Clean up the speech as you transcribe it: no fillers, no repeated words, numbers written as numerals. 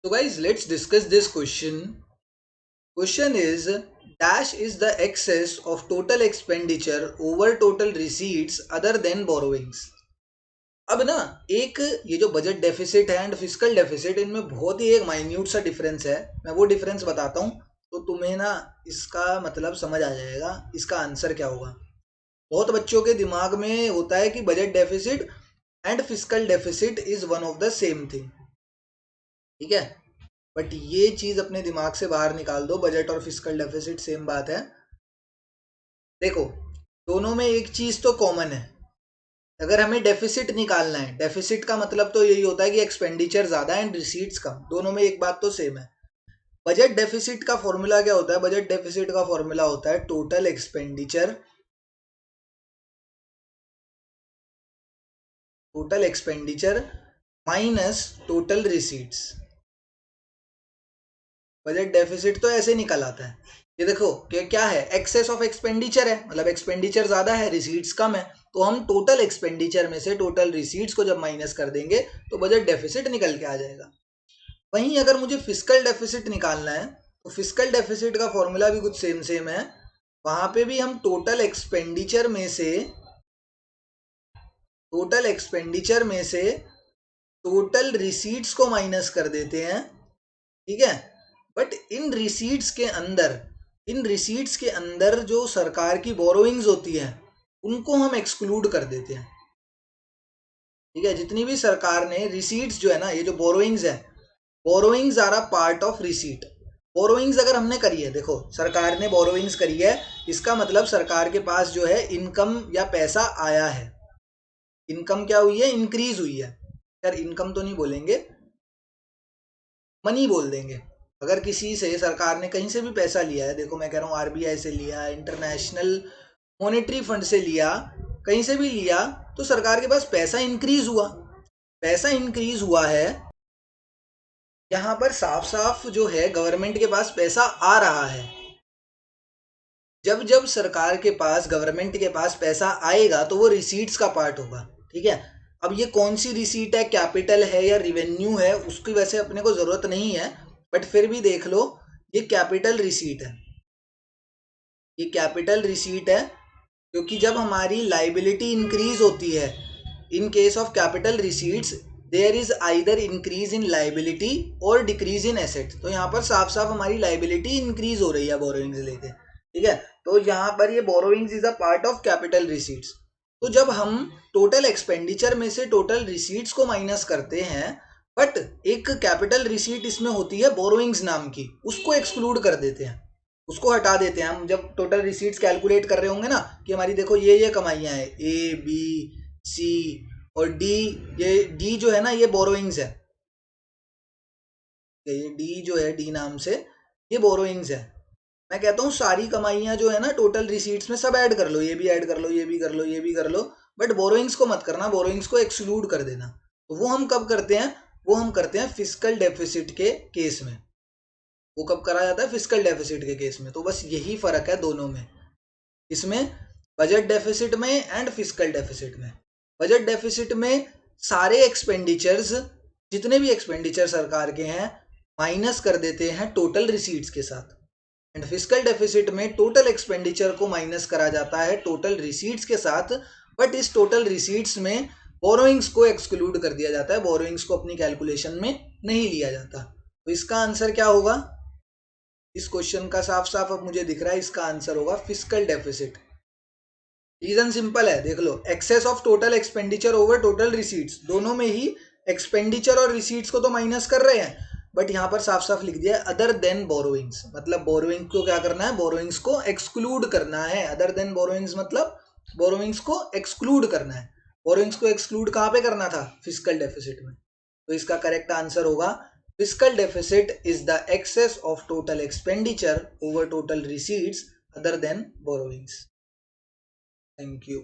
So guys, let's discuss this question. Question is dash is the excess of total expenditure over total receipts other than borrowings. अब ना एक ये जो budget deficit है and fiscal deficit इनमें बहुत ही एक माइन्यूट सा डिफरेंस है। मैं वो डिफरेंस बताता हूँ तो तुम्हें ना इसका मतलब समझ आ जाएगा इसका आंसर क्या होगा। बहुत बच्चों के दिमाग में होता है कि budget deficit and fiscal deficit is one of the same thing, ठीक है। बट ये चीज अपने दिमाग से बाहर निकाल दो, बजट और फिस्कल डेफिसिट सेम बात है। देखो, दोनों में एक चीज तो कॉमन है। अगर हमें डेफिसिट निकालना है, डेफिसिट का मतलब तो यही होता है कि एक्सपेंडिचर ज्यादा एंड रिसीट्स कम, दोनों में एक बात तो सेम है। बजट डेफिसिट का फॉर्मूला क्या होता है? बजट डेफिसिट का फॉर्मूला होता है total expenditure minus total receipts. Budget deficit तो ऐसे निकल आता है, ये देखो कि क्या है, एक्सेस ऑफ एक्सपेंडिचर है, मतलब एक्सपेंडिचर ज्यादा है रिसीट्स कम है, तो हम टोटल एक्सपेंडिचर में से टोटल रिसीट्स को जब माइनस कर देंगे तो बजट डेफिसिट निकल के आ जाएगा। वहीं अगर मुझे फिस्कल डेफिसिट निकालना है तो फिस्कल डेफिसिट का फॉर्मूला भी कुछ सेम सेम है। वहां पे भी हम टोटल एक्सपेंडिचर में से टोटल रिसीट्स को माइनस कर देते हैं, ठीक है। बट इन रिसीट्स के अंदर जो सरकार की बोरोइंग्स होती है उनको हम एक्सक्लूड कर देते हैं, ठीक है। जितनी भी सरकार ने रिसीट्स जो है ना, ये जो बोरोइंग्स है, borrowings are a part of receipt. Borrowings अगर हमने करी है, देखो सरकार ने बोरोइंग्स करी है, इसका मतलब सरकार के पास जो है इनकम या पैसा आया है। इनकम क्या हुई है? इंक्रीज हुई है। यार इनकम तो नहीं बोलेंगे, मनी बोल देंगे। अगर किसी से सरकार ने कहीं से भी पैसा लिया है, देखो मैं कह रहा हूँ आरबीआई से लिया, इंटरनेशनल मॉनेटरी फंड से लिया, कहीं से भी लिया, तो सरकार के पास पैसा इंक्रीज हुआ। पैसा इंक्रीज हुआ है, यहाँ पर साफ साफ जो है गवर्नमेंट के पास पैसा आ रहा है। जब जब सरकार के पास, गवर्नमेंट के पास पैसा आएगा तो वो रिसीट्स का पार्ट होगा, ठीक है। अब ये कौन सी रिसीट है, कैपिटल है या रिवेन्यू है, उसकी वैसे अपने को जरूरत नहीं है, बट फिर भी देख लो, ये कैपिटल रिसीट है। ये कैपिटल रिसीट है क्योंकि जब हमारी लाइबिलिटी इंक्रीज होती है, in case of capital receipts there is either increase in liability और डिक्रीज इन एसेट। तो यहाँ पर साफ साफ हमारी लाइबिलिटी इंक्रीज हो रही है बोरोइंग्स लेके, ठीक है। तो यहाँ पर ये borrowings is a part of capital receipts. तो जब हम टोटल एक्सपेंडिचर में से टोटल रिसीट्स को माइनस करते हैं, बट एक कैपिटल रिसीट इसमें होती है बोरोइंग्स नाम की, उसको एक्सक्लूड कर देते हैं, उसको हटा देते हैं। हम जब टोटल रिसीट्स कैलकुलेट कर रहे होंगे ना कि हमारी देखो ये कमाइयाँ हैं ए बी सी और डी, ये डी जो है ना ये बोरोइंग्स है, ये डी जो है डी नाम से ये बोरोइंग्स है। मैं कहता हूँ सारी कमाइयाँ जो है ना टोटल रिसीट्स में सब ऐड कर लो, ये भी ऐड कर लो, ये भी कर लो, ये भी कर लो, बट बोरोइंग्स को मत करना, बोरोइंग्स को एक्सक्लूड कर देना। तो वो हम कब करते हैं? वो हम करते हैं फिस्कल डेफिसिट के केस में। वो कब करा जाता है? फिस्कल डेफिसिट के केस में। तो बस यही फर्क है दोनों में, इसमें बजट डेफिसिट में एंड फिस्कल डेफिसिट में। बजट डेफिसिट में सारे एक्सपेंडिचर्स, जितने भी एक्सपेंडिचर सरकार के हैं, माइनस कर देते हैं टोटल रिसीट्स के साथ। एंड फिस्कल डेफिसिट में टोटल एक्सपेंडिचर को माइनस करा जाता है टोटल रिसीट्स के साथ, बट इस टोटल रिसीट्स में बोरोइंग्स को एक्सक्लूड कर दिया जाता है, बोरोइंग्स को अपनी कैलकुलेशन में नहीं लिया जाता। तो इसका आंसर क्या होगा? इस क्वेश्चन का साफ साफ अब मुझे दिख रहा है, इसका आंसर होगा फिस्कल डेफिसिट। रीजन सिंपल है, देख लो, excess of total expenditure over total receipts, दोनों में ही एक्सपेंडिचर और रिसीट्स को तो माइनस कर रहे हैं, बट यहाँ पर साफ साफ लिख दिया अदर देन बोरोइंग्स, मतलब बोरोइंग को क्या करना है? बोरोइंग्स को एक्सक्लूड करना है। अदर देन बोरोइंग्स मतलब बोरोइंग्स को एक्सक्लूड करना है। बोरोइंग्स को एक्सक्लूड कहाँ पे करना था? फिस्कल डेफिसिट में। तो इसका करेक्ट आंसर होगा fiscal deficit is the excess of total expenditure over total receipts other than borrowings. Thank you.